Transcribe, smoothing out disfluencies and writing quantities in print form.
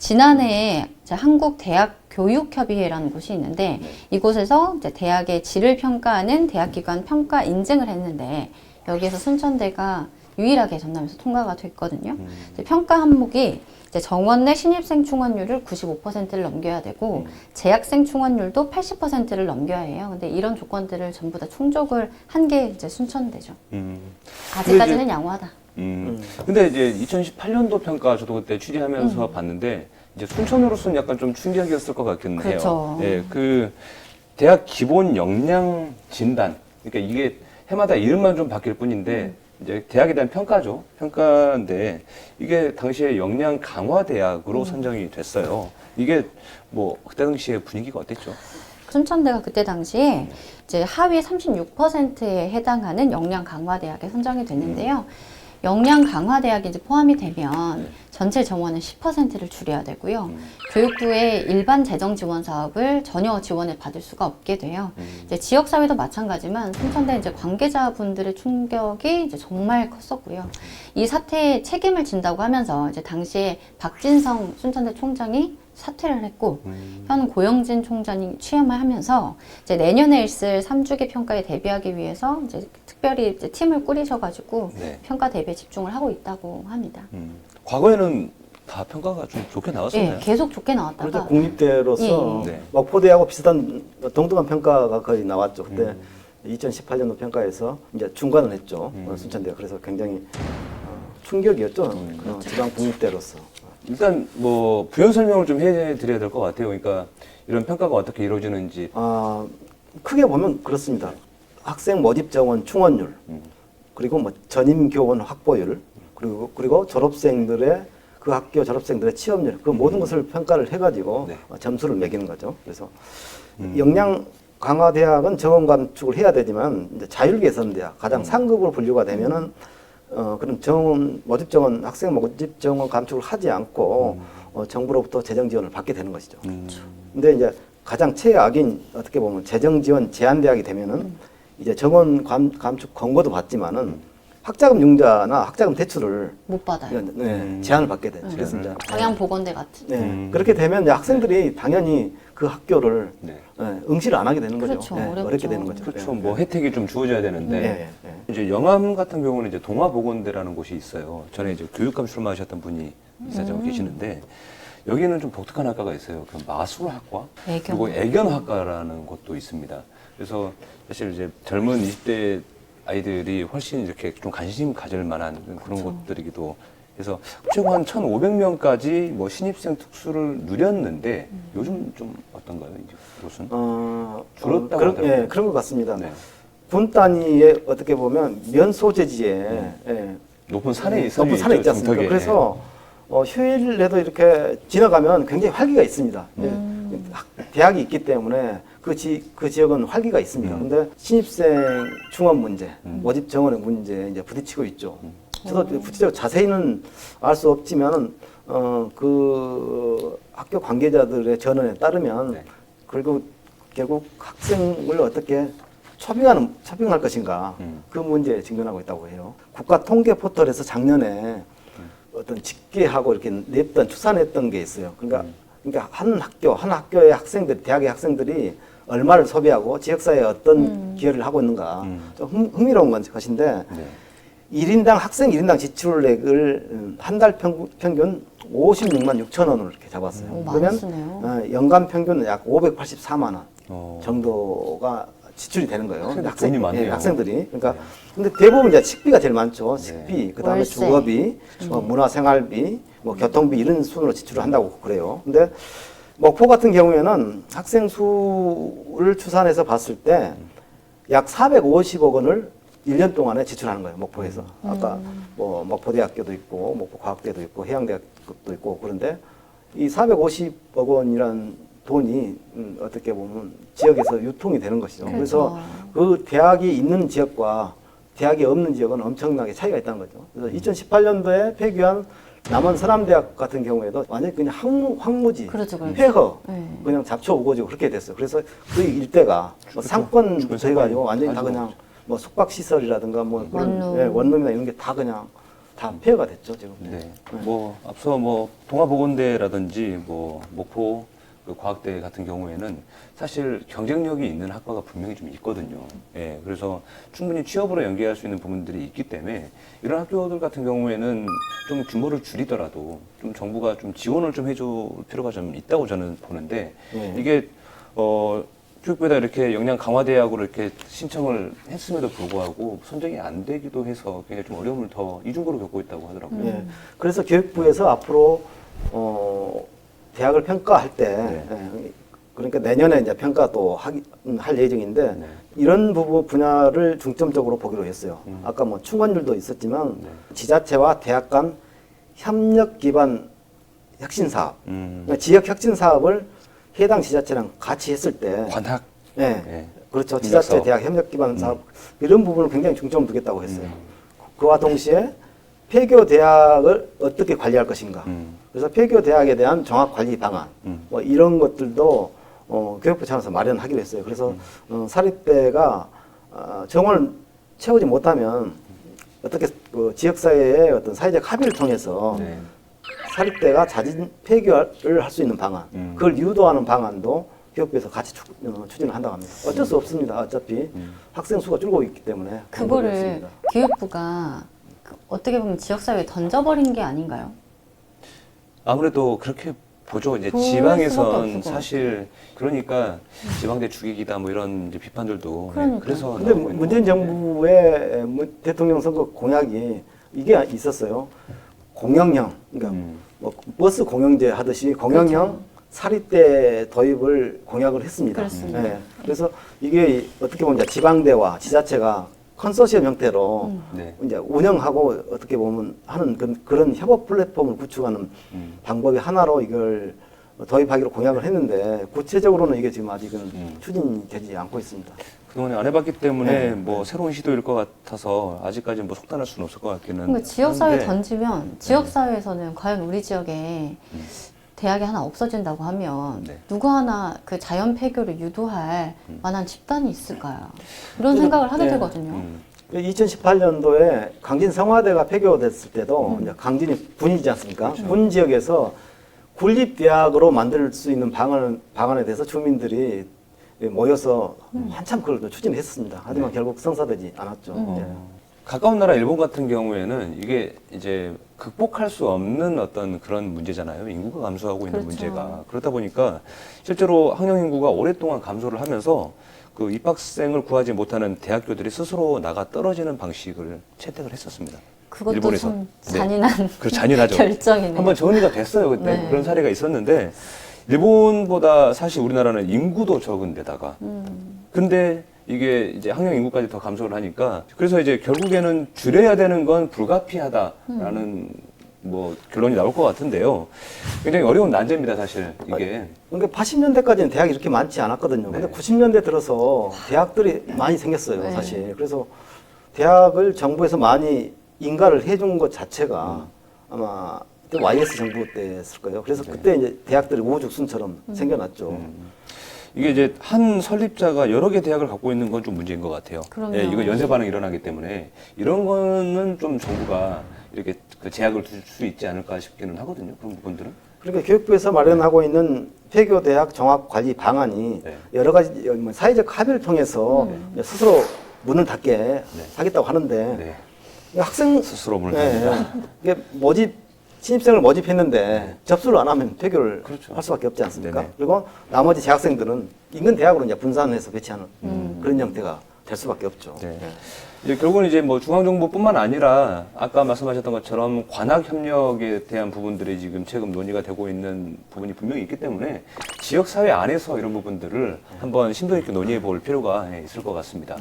지난해에 이제 한국대학교육협의회라는 곳이 있는데 이곳에서 이제 대학의 질을 평가하는 대학기관 평가 인증을 했는데 여기에서 순천대가 유일하게 전남에서 통과가 됐거든요. 이제 평가 항목이 이제 정원 내 신입생 충원율을 95%를 넘겨야 되고 재학생 충원율도 80%를 넘겨야 해요. 근데 이런 조건들을 전부 다 충족을 한 게 이제 순천대죠. 아직까지는 양호하다. 근데 이제 2018년도 평가 저도 그때 취재하면서 봤는데 이제 순천으로서는 약간 좀 충격이었을 것 같긴 그렇죠. 해요. 예, 그 대학 기본 역량 진단. 그러니까 이게 해마다 이름만 좀 바뀔 뿐인데 이제 대학에 대한 평가죠. 평가인데 이게 당시에 역량 강화 대학으로 선정이 됐어요. 이게 뭐 그때 당시에 분위기가 어땠죠? 순천대가 그때 당시에 이제 하위 36%에 해당하는 역량 강화 대학에 선정이 됐는데요. 역량 강화 대학이 이제 포함이 되면 전체 정원은 10%를 줄여야 되고요. 교육부의 일반 재정 지원 사업을 전혀 지원을 받을 수가 없게 돼요. 이제 지역 사회도 마찬가지만 순천대 이제 관계자분들의 충격이 이제 정말 컸었고요. 이 사태에 책임을 진다고 하면서 이제 당시에 박진성 순천대 총장이 사퇴를 했고 현 고영진 총장이 취임을 하면서 이제 내년에 있을 3주기 평가에 대비하기 위해서 이제 특별히 이제 팀을 꾸리셔가지고 네. 평가 대비에 집중을 하고 있다고 합니다. 과거에는 다 평가가 좀 좋게 나왔었나요? 예, 계속 좋게 그렇죠. 나왔다가 국립대로서 예. 네. 목포대하고 비슷한 동등한 평가가 거의 나왔죠. 그때 2018년도 평가에서 이제 중간을 했죠. 순천대가. 그래서 굉장히 충격이었죠. 지방 국립대로서. 일단 뭐 부연 설명을 좀 해드려야 될 것 같아요. 그러니까 이런 평가가 어떻게 이루어지는지. 크게 보면 그렇습니다. 학생 모집 정원 충원율, 그리고 뭐 전임 교원 확보율, 그리고 졸업생들의 그 학교 졸업생들의 취업률, 그 모든 것을 평가를 해가지고 네. 점수를 매기는 거죠. 그래서 역량 강화 대학은 정원 감축을 해야 되지만 이제 자율 개선 대학 가장 상급으로 분류가 되면은 그런 정원 모집 정원 학생 모집 정원 감축을 하지 않고 정부로부터 재정 지원을 받게 되는 것이죠. 근데 이제 가장 최악인 어떻게 보면 재정 지원 제한 대학이 되면은 이제 정원 감축 권고도 받지만은 학자금 융자나 학자금 대출을 못 받아요. 제한을 받게 되죠. 그래서 이제 방향보건대 같은. 그렇게 되면 이제 학생들이 당연히 그 학교를 네. 응시를 안 하게 되는 거죠. 그렇죠. 어렵죠. 어렵게 되는 거죠. 그렇죠. 뭐 혜택이 좀 주어져야 되는데 이제 영암 같은 경우는 이제 동아보건대라는 곳이 있어요. 전에 이제 교육감 출마하셨던 분이 이사장 계시는데 여기는 좀 독특한 학과가 있어요. 그 마술학과 그리고 애견학과라는 곳도 있습니다. 그래서 사실 이제 젊은 20대 아이들이 훨씬 이렇게 좀 관심 가질 만한 그런 곳들이기도 해서 최고 한 1,500명까지 뭐 신입생 특수를 누렸는데 요즘 좀 어떤가요? 이제 곳은? 줄었다고 하더라고요. 그런 것 같습니다. 네. 군 단위에 어떻게 보면 면소재지에 높은 산에 높은 산에 있지 않습니까? 정턱에. 그래서 휴일에도 이렇게 지나가면 굉장히 활기가 있습니다. 대학이 있기 때문에 그 지역은 활기가 있습니다. 근데 신입생 충원 문제, 모집 정원의 문제에 이제 부딪히고 있죠. 저도 구체적으로 자세히는 알 수 없지만 그 학교 관계자들의 전언에 따르면 그리고 결국 학생을 어떻게 초빙할 것인가 그 문제에 직면하고 있다고 해요. 국가 통계 포털에서 작년에 어떤 집계하고 이렇게 추산했던 게 있어요. 그러니까 한 학교의 학생들, 대학의 학생들이 얼마를 소비하고 지역사회에 어떤 기여를 하고 있는가. 좀 흥미로운 것인데, 1인당, 학생 1인당 지출액을 한 달 평균 56만 6천 원을 이렇게 잡았어요. 그러면 연간 평균은 약 584만 원 정도가 지출이 되는 거예요. 돈이 많네요. 학생들이. 그러니까 근데 대부분 이제 식비가 제일 많죠. 식비, 그다음에 월세. 주거비, 문화생활비, 뭐 교통비 이런 순으로 지출을 한다고 그래요. 근데 목포 같은 경우에는 학생 수를 추산해서 봤을 때 약 450억 원을 1년 동안에 지출하는 거예요. 목포에서. 아까 뭐 목포대학교도 있고 목포과학대도 있고 해양대학도 있고 그런데 이 450억 원이란 돈이 어떻게 보면 지역에서 유통이 되는 것이죠. 그렇죠. 그래서 그 대학이 있는 지역과 대학이 없는 지역은 엄청나게 차이가 있다는 거죠. 그래서 2018년도에 폐교한 남원 서남대학 같은 경우에도 완전히 그냥 황무지, 그렇죠. 폐허, 그냥 잡초 우거지고 그렇게 됐어요. 그래서 그 일대가 뭐 상권부터 해가지고 완전히 다 그냥 뭐 숙박시설이라든가 뭐 그런 원룸이나 이런 게 다 그냥 다 폐허가 됐죠 지금. 네. 뭐 앞서 뭐 동아보건대라든지 뭐 목포 그 과학대 같은 경우에는 사실 경쟁력이 있는 학과가 분명히 좀 있거든요. 예. 그래서 충분히 취업으로 연계할 수 있는 부분들이 있기 때문에 이런 학교들 같은 경우에는 좀 규모를 줄이더라도 좀 정부가 좀 지원을 좀 해줄 필요가 좀 있다고 저는 보는데 이게 교육부에다 이렇게 역량 강화 대학으로 이렇게 신청을 했음에도 불구하고 선정이 안 되기도 해서 굉장히 좀 어려움을 더 이중으로 겪고 있다고 하더라고요. 예. 그래서 교육부에서 앞으로 대학을 평가할 때 그러니까 내년에 이제 평가 또 할 예정인데 이런 부분 분야를 중점적으로 보기로 했어요. 아까 뭐 충원율도 있었지만 지자체와 대학 간 협력 기반 혁신 사업, 그러니까 지역 혁신 사업을 해당 지자체랑 같이 했을 때 관학. 네. 그렇죠. 지자체 대학 협력 기반 사업 이런 부분을 굉장히 중점을 두겠다고 했어요. 그와 동시에 폐교 대학을 어떻게 관리할 것인가. 그래서 폐교 대학에 대한 종합 관리 방안 뭐 이런 것들도 교육부 차원에서 마련하기로 했어요. 그래서 사립대가 정원을 채우지 못하면 어떻게 그 지역사회의 어떤 사회적 합의를 통해서 사립대가 자진 폐교를 할 수 있는 방안, 그걸 유도하는 방안도 교육부에서 같이 추진을 한다고 합니다. 어쩔 수 없습니다. 어차피 학생 수가 줄고 있기 때문에 그거를 교육부가 어떻게 보면 지역사회에 던져버린 게 아닌가요? 아무래도 그렇게 보죠. 이제 볼 수밖에 지방에선 없을 것 사실 그러니까 지방대 죽이기다 뭐 이런 이제 비판들도 그러니까. 그래서 근데 나오고 있는 문재인 건데. 정부의 대통령 선거 공약이 이게 있었어요. 공영형, 그러니까 뭐 버스 공영제 하듯이 공영형 사립대 도입을 공약을 했습니다. 그렇습니다. 네. 그래서 이게 어떻게 보면 이제 지방대와 지자체가 컨소시엄 형태로 이제 운영하고 어떻게 보면 하는 그런 협업 플랫폼을 구축하는 방법의 하나로 이걸 도입하기로 공약을 했는데 구체적으로는 이게 지금 아직은 추진되지 않고 있습니다. 그동안에 안 해봤기 때문에 뭐 새로운 시도일 것 같아서 아직까지 뭐 속단할 수는 없을 것 같기는 그러니까 지역사회 한데. 던지면 지역사회에서는 과연 우리 지역에 대학이 하나 없어진다고 하면 누구 하나 그 자연 폐교를 유도할 만한 집단이 있을까요? 이런 생각을 하게 되거든요. 2018년도에 강진 성화대가 폐교됐을 때도 이제 강진이 군이지 않습니까? 그렇죠. 군 지역에서 군립대학으로 만들 수 있는 방안에 대해서 주민들이 모여서 한참 그걸 추진했습니다. 하지만 결국 성사되지 않았죠. 예. 가까운 나라 일본 같은 경우에는 이게 이제 극복할 수 없는 어떤 그런 문제잖아요. 인구가 감소하고 있는 그렇죠. 문제가. 그러다 보니까 실제로 학령 인구가 오랫동안 감소를 하면서 그 입학생을 구하지 못하는 대학교들이 스스로 나가 떨어지는 방식을 채택을 했었습니다. 그것도 일본에서. 참 잔인한 그렇죠. 잔인하죠. 결정이네요. 한번 정리가 됐어요. 그때 네. 그런 사례가 있었는데 일본보다 사실 우리나라는 인구도 적은 데다가 근데 이게 이제 학령 인구까지 더 감소를 하니까 그래서 이제 결국에는 줄여야 되는 건 불가피하다라는 뭐 결론이 나올 것 같은데요. 굉장히 어려운 난제입니다, 사실 이게. 그러니까 80년대까지는 대학이 이렇게 많지 않았거든요. 근데 90년대 들어서 대학들이 많이 생겼어요, 사실. 그래서 대학을 정부에서 많이 인가를 해준 것 자체가 아마 그때 YS 정부 때였을 거예요. 그래서 그때 이제 대학들이 우후죽순처럼 생겨났죠. 이게 이제 한 설립자가 여러 개 대학을 갖고 있는 건 좀 문제인 것 같아요. 그럼요. 예, 이거 연쇄 반응이 일어나기 때문에 이런 거는 좀 정부가 이렇게 그 제약을 둘 수 있지 않을까 싶기는 하거든요. 그런 부분들은. 그러니까 교육부에서 마련하고 있는 폐교 대학 종합 관리 방안이 여러 가지 뭐 사회적 합의를 통해서 스스로 문을 닫게 하겠다고 하는데 학생 스스로 문을 닫는다. 이게 신입생을 모집했는데 접수를 안 하면 폐교를 할 수밖에 없지 않습니까? 그리고 나머지 재학생들은 인근 대학으로 이제 분산해서 배치하는 그런 형태가 될 수밖에 없죠. 이제 결국은 이제 뭐 중앙정부뿐만 아니라 아까 말씀하셨던 것처럼 관학 협력에 대한 부분들이 지금 최근 논의가 되고 있는 부분이 분명히 있기 때문에 지역 사회 안에서 이런 부분들을 한번 심도 있게 논의해 볼 필요가 있을 것 같습니다.